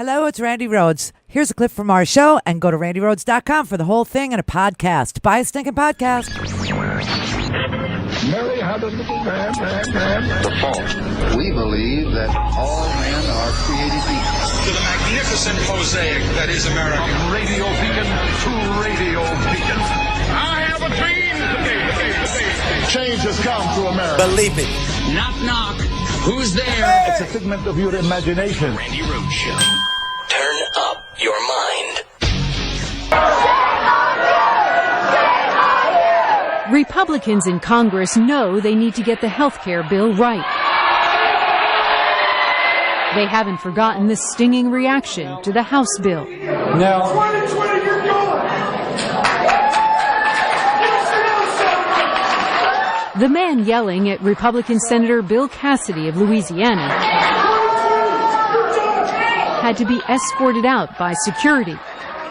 Hello, it's Randi Rhodes. Here's a clip from our show, and go to randyrhodes.com for the whole thing and a podcast. Buy a stinking podcast. Mary had a little man. The fault. We believe that all men are created equal. To the magnificent mosaic that is America. From radio beacon to radio beacon. I have a dream. Change has come to America. Believe it. Knock, knock. Who's there? It's a figment of your imagination. Randi Rhodes Show. Turn up your mind. Republicans in Congress know they need to get the health care bill right. They haven't forgotten the stinging reaction to the House bill. Now, 2020, you're gone. The man yelling at Republican Senator Bill Cassidy of Louisiana had to be escorted out by security.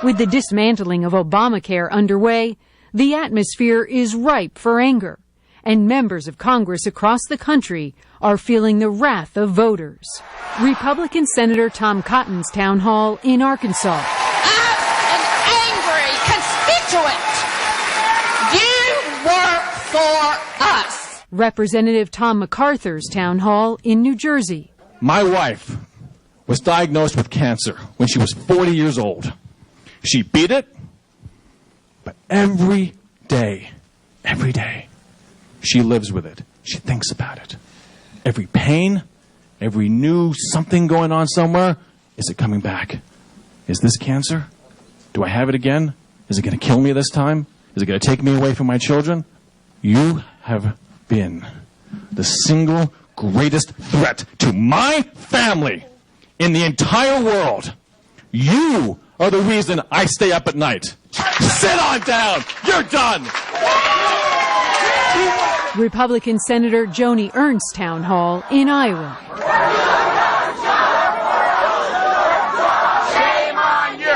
With the dismantling of Obamacare underway, the atmosphere is ripe for anger, and members of Congress across the country are feeling the wrath of voters. Republican Senator Tom Cotton's town hall in Arkansas. As an angry constituent, you work for us. Representative Tom MacArthur's town hall in New Jersey. My wife was diagnosed with cancer when she was 40 years old. She beat it, but every day, she lives with it. She thinks about it. Every pain, every new something going on somewhere, is it coming back? Is this cancer? Do I have it again? Is it going to kill me this time? Is it going to take me away from my children? You have been the single greatest threat to my family in the entire world. You are the reason I stay up at night. Sit on down. You're done. Republican Senator Joni Ernst's town hall in Iowa. Shame on you.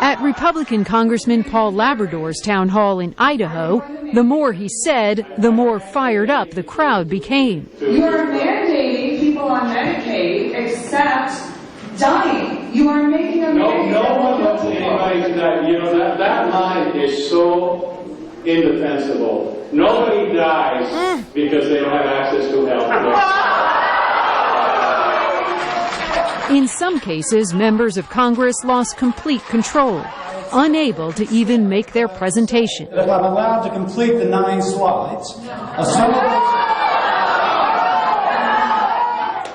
At Republican Congressman Paul Labrador's town hall in Idaho, the more he said, the more fired up the crowd became. You are mandating people on Medicaid except dying. You are making a mandate. No one lets anybody to that. You know, that line is so indefensible. Nobody dies because they don't have access to health care. In some cases, members of Congress lost complete control, unable to even make their presentation. If I'm allowed to complete the 9 slides,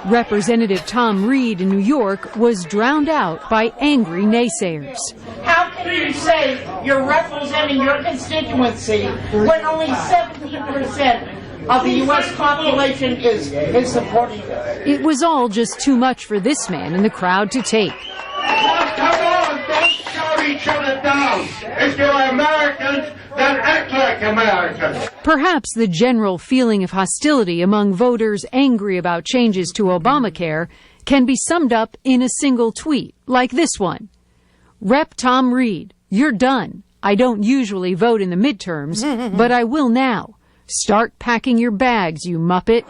Representative Tom Reed in New York was drowned out by angry naysayers. How can you say you're representing your constituency when only 17% of the U.S. population is supporting it? It was all just too much for this man in the crowd to take. Come on, don't shut each other down. If you're Americans, then act like Americans. Perhaps the general feeling of hostility among voters angry about changes to Obamacare can be summed up in a single tweet, like this one. Rep. Tom Reed, you're done. I don't usually vote in the midterms, but I will now. Start packing your bags, you muppet.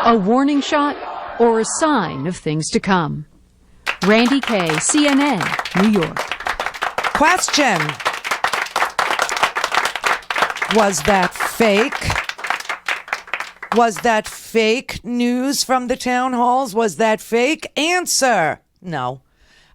A warning shot or a sign of things to come. Randi K., CNN, New York. Question. Was that fake? Was that fake news from the town halls? Was that fake? Answer. No.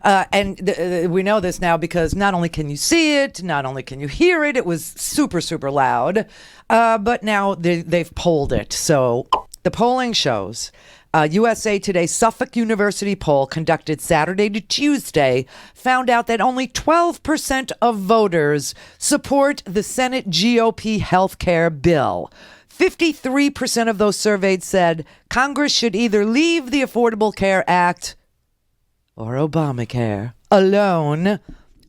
We know this now because not only can you see it, not only can you hear it, it was super, super loud. But now they've polled it. So the polling shows USA Today's Suffolk University poll conducted Saturday to Tuesday found out that only 12% of voters support the Senate GOP health care bill. 53% of those surveyed said Congress should either leave the Affordable Care Act or Obamacare alone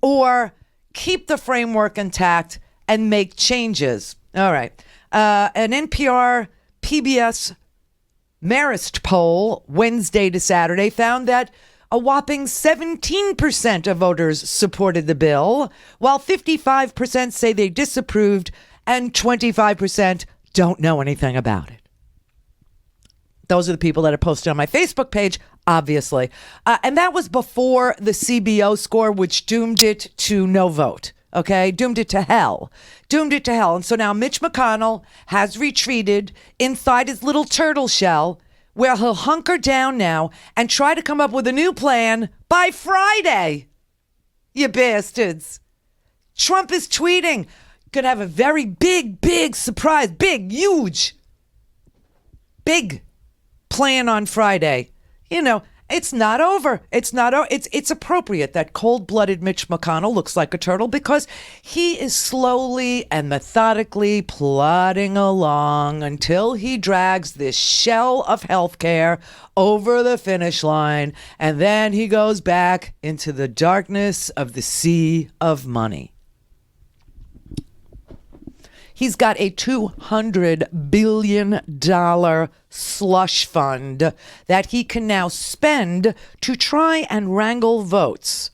or keep the framework intact and make changes. All right. An NPR PBS Marist poll Wednesday to Saturday found that a whopping 17% of voters supported the bill, while 55% say they disapproved and 25% don't know anything about it. Those are the people that are posted on my Facebook page, obviously. And that was before the CBO score, which doomed it to no vote. Okay, doomed it to hell. Doomed it to hell. And so now Mitch McConnell has retreated inside his little turtle shell, where he'll hunker down now and try to come up with a new plan by Friday. You bastards. Trump is tweeting. Gonna have a very big surprise. Big, huge, big plan on Friday. You know, it's not over. It's not over. It's appropriate that cold-blooded Mitch McConnell looks like a turtle because he is slowly and methodically plodding along until he drags this shell of healthcare over the finish line, and then he goes back into the darkness of the sea of money. He's got a $200 billion slush fund that he can now spend to try and wrangle votes.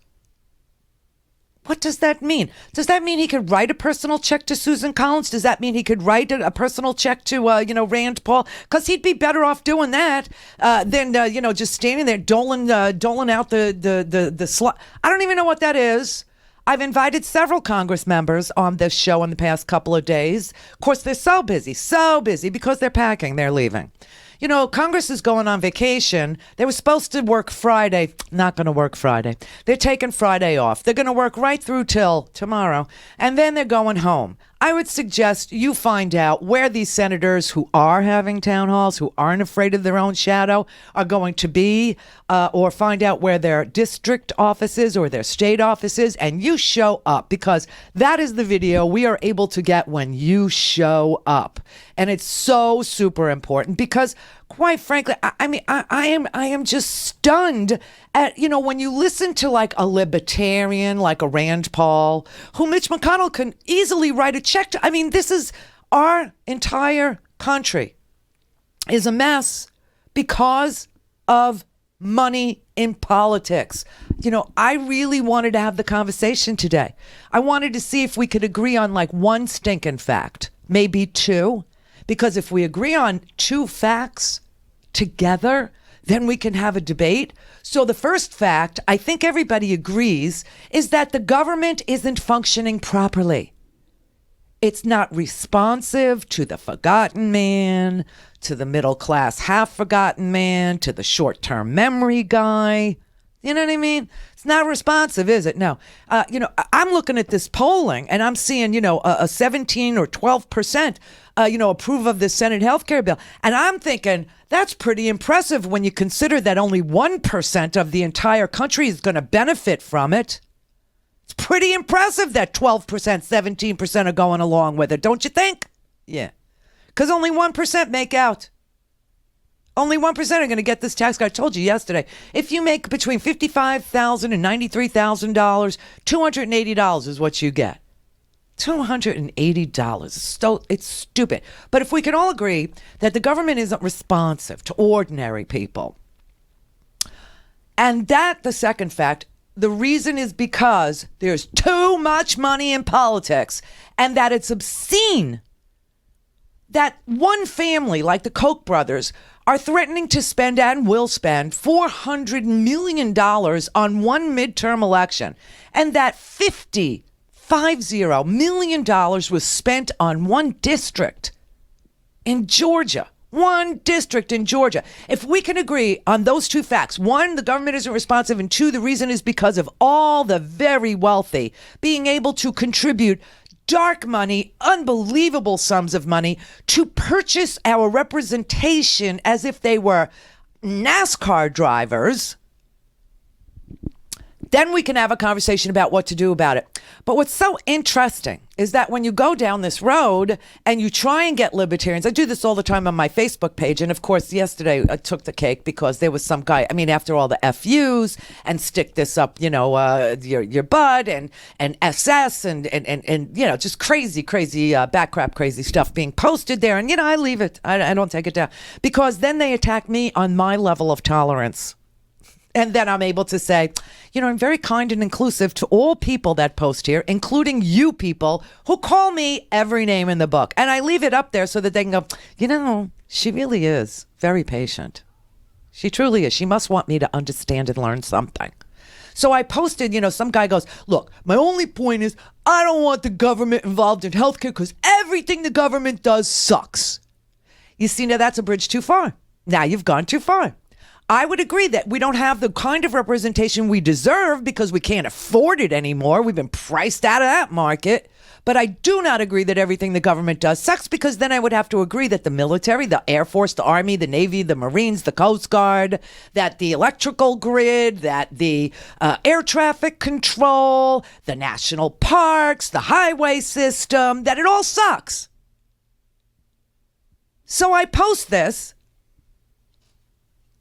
What does that mean? Does that mean he could write a personal check to Susan Collins? Does that mean he could write a personal check to, Rand Paul? Because he'd be better off doing that than, just standing there doling out the slush. I don't even know what that is. I've invited several Congress members on this show in the past couple of days. Of course, they're so busy because they're packing, they're leaving. You know, Congress is going on vacation. They were supposed to work Friday. Not going to work Friday. They're taking Friday off. They're going to work right through till tomorrow, and then they're going home. I would suggest you find out where these senators who are having town halls, who aren't afraid of their own shadow, are going to be, or find out where their district offices or their state offices, and you show up, because that is the video we are able to get when you show up. And it's so super important because, quite frankly, I am just stunned at, when you listen to like a libertarian, like a Rand Paul, who Mitch McConnell can easily write a check to. I mean, this is our entire country is a mess because of money in politics. I really wanted to have the conversation today. I wanted to see if we could agree on like one stinking fact, maybe two, because if we agree on two facts together, then we can have a debate. So the first fact, I think everybody agrees, is that the government isn't functioning properly. It's not responsive to the forgotten man, to the middle class half-forgotten man, to the short-term memory guy. You know what I mean? It's not responsive, is it? No. I'm looking at this polling and I'm seeing, a 17 or 12%, approve of the Senate health care bill. And I'm thinking that's pretty impressive when you consider that only 1% of the entire country is going to benefit from it. It's pretty impressive that 12%, 17% are going along with it, don't you think? Yeah. Because only 1% make out. Only 1% are going to get this tax cut. I told you yesterday, if you make between $55,000 and $93,000, $280 is what you get. $280. It's stupid. But if we can all agree that the government isn't responsive to ordinary people, and that, the second fact, the reason is because there's too much money in politics and that it's obscene that one family like the Koch brothers are threatening to spend and will spend $400 million on one midterm election, and that $50 million was spent on one district in Georgia. One district in Georgia. If we can agree on those two facts, one, the government isn't responsive, and two, the reason is because of all the very wealthy being able to contribute dark money, unbelievable sums of money to purchase our representation as if they were NASCAR drivers, then we can have a conversation about what to do about it. But what's so interesting is that when you go down this road and you try and get libertarians, I do this all the time on my Facebook page. And of course, yesterday I took the cake because there was some guy, after all the FUs and stick this up, your butt and SS and just crazy backcrap, crazy stuff being posted there. And, I leave it. I don't take it down because then they attack me on my level of tolerance. And then I'm able to say, I'm very kind and inclusive to all people that post here, including you people who call me every name in the book. And I leave it up there so that they can go, She really is very patient. She truly is. She must want me to understand and learn something. So I posted, some guy goes, look, my only point is I don't want the government involved in healthcare because everything the government does sucks. You see, now that's a bridge too far. Now you've gone too far. I would agree that we don't have the kind of representation we deserve because we can't afford it anymore. We've been priced out of that market. But I do not agree that everything the government does sucks, because then I would have to agree that the military, the Air Force, the Army, the Navy, the Marines, the Coast Guard, that the electrical grid, that the air traffic control, the national parks, the highway system, that it all sucks. So I post this.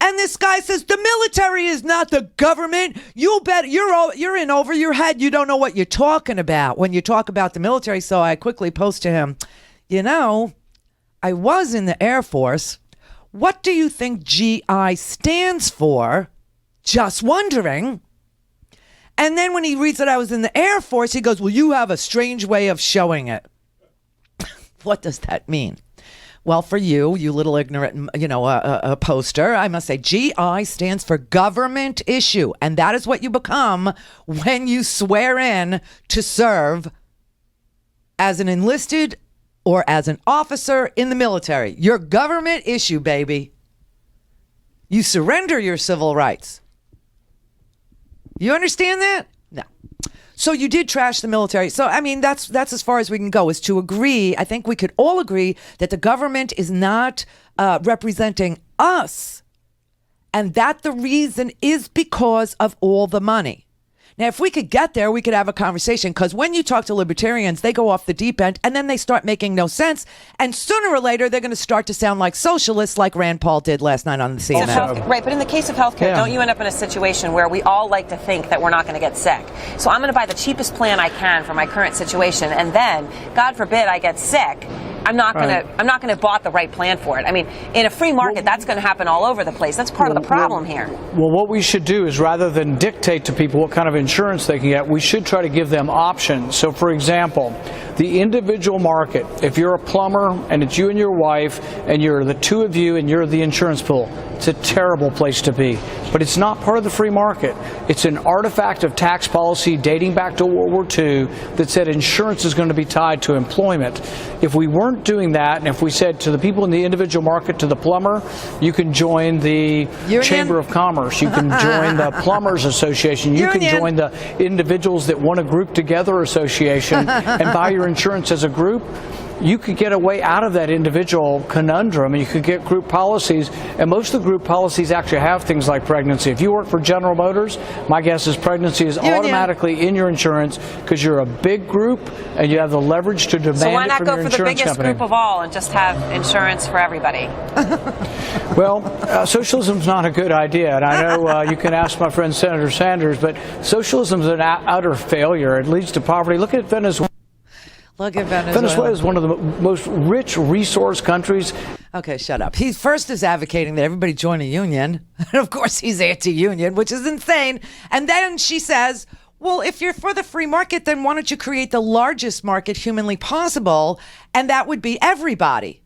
And this guy says, the military is not the government. You bet you're in over your head. You don't know what you're talking about when you talk about the military. So I quickly post to him, I was in the Air Force. What do you think GI stands for? Just wondering. And then when he reads that I was in the Air Force, he goes, well, you have a strange way of showing it. What does that mean? Well, for you little ignorant, a poster, I must say GI stands for government issue. And that is what you become when you swear in to serve as an enlisted or as an officer in the military. Your government issue, baby. You surrender your civil rights. You understand that? No. So you did trash the military. So, that's as far as we can go, is to agree. I think we could all agree that the government is not representing us, and that the reason is because of all the money. Now, if we could get there, we could have a conversation, because when you talk to libertarians, they go off the deep end and then they start making no sense. And sooner or later, they're going to start to sound like socialists, like Rand Paul did last night on the CNN. Right, but in the case of healthcare, don't you end up in a situation where we all like to think that we're not going to get sick? So I'm going to buy the cheapest plan I can for my current situation, and then, God forbid, I get sick. I'm not going to have bought the right plan for it. In a free market, that's going to happen all over the place. That's part of the problem here. Well, what we should do is, rather than dictate to people what kind of insurance they can get, we should try to give them options. So, for example, the individual market, if you're a plumber and it's you and your wife and you're the two of you and you're the insurance pool, it's a terrible place to be. But it's not part of the free market. It's an artifact of tax policy dating back to World War II that said insurance is going to be tied to employment. If we weren't doing that, and if we said to the people in the individual market, to the plumber, you can join the Chamber of Commerce, you can join the Plumbers Association, you can join the Individuals That Want to Group Together Association and buy your insurance as a group, you could get a way out of that individual conundrum, and you could get group policies. And most of the group policies actually have things like pregnancy. If you work for General Motors, my guess is pregnancy is automatically in your insurance because you're a big group and you have the leverage to demand it from your insurance company. So why not go for the biggest group of all and just have insurance for everybody? Well, socialism's not a good idea. And I know you can ask my friend Senator Sanders, but socialism's an utter failure. It leads to poverty. Look at Venezuela. Look at Venezuela. Venezuela is one of the most rich resource countries. Okay, shut up. He first is advocating that everybody join a union. And of course, he's anti-union, which is insane. And then she says, well, if you're for the free market, then why don't you create the largest market humanly possible? And that would be everybody.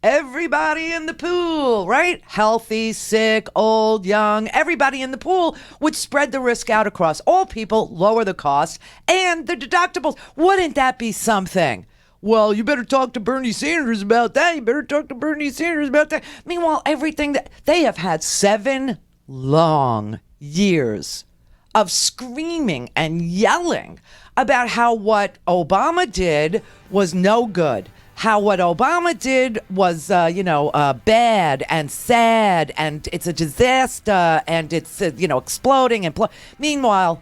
Everybody in the pool, right? Healthy, sick, old, young, everybody in the pool would spread the risk out across all people, lower the cost, and the deductibles. Wouldn't that be something? Well, you better talk to Bernie Sanders about that. You better talk to Bernie Sanders about that. Meanwhile, everything that they have had 7 long years of screaming and yelling about how what Obama did was no good. How what Obama did was, bad and sad, and it's a disaster, and it's, exploding. Meanwhile,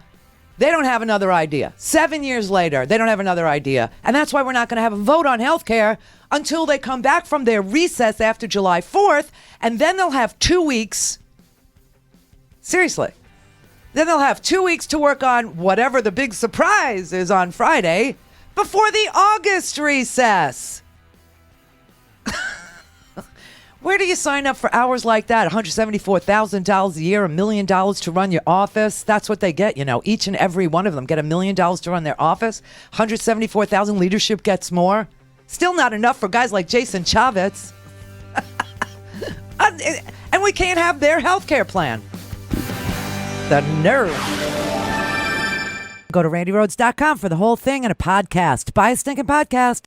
they don't have another idea. 7 years later, they don't have another idea. And that's why we're not going to have a vote on health care until they come back from their recess after July 4th, and then they'll have 2 weeks. Seriously. Then they'll have 2 weeks to work on whatever the big surprise is on Friday before the August recess. Where do you sign up for hours like that? $174,000 a year, $1 million to run your office. That's what they get, Each and every one of them get $1 million to run their office. $174,000 leadership gets more. Still not enough for guys like Jason Chavez. And we can't have their health care plan. The nerve. Go to RandiRhodes.com for the whole thing and a podcast. Buy a stinking podcast.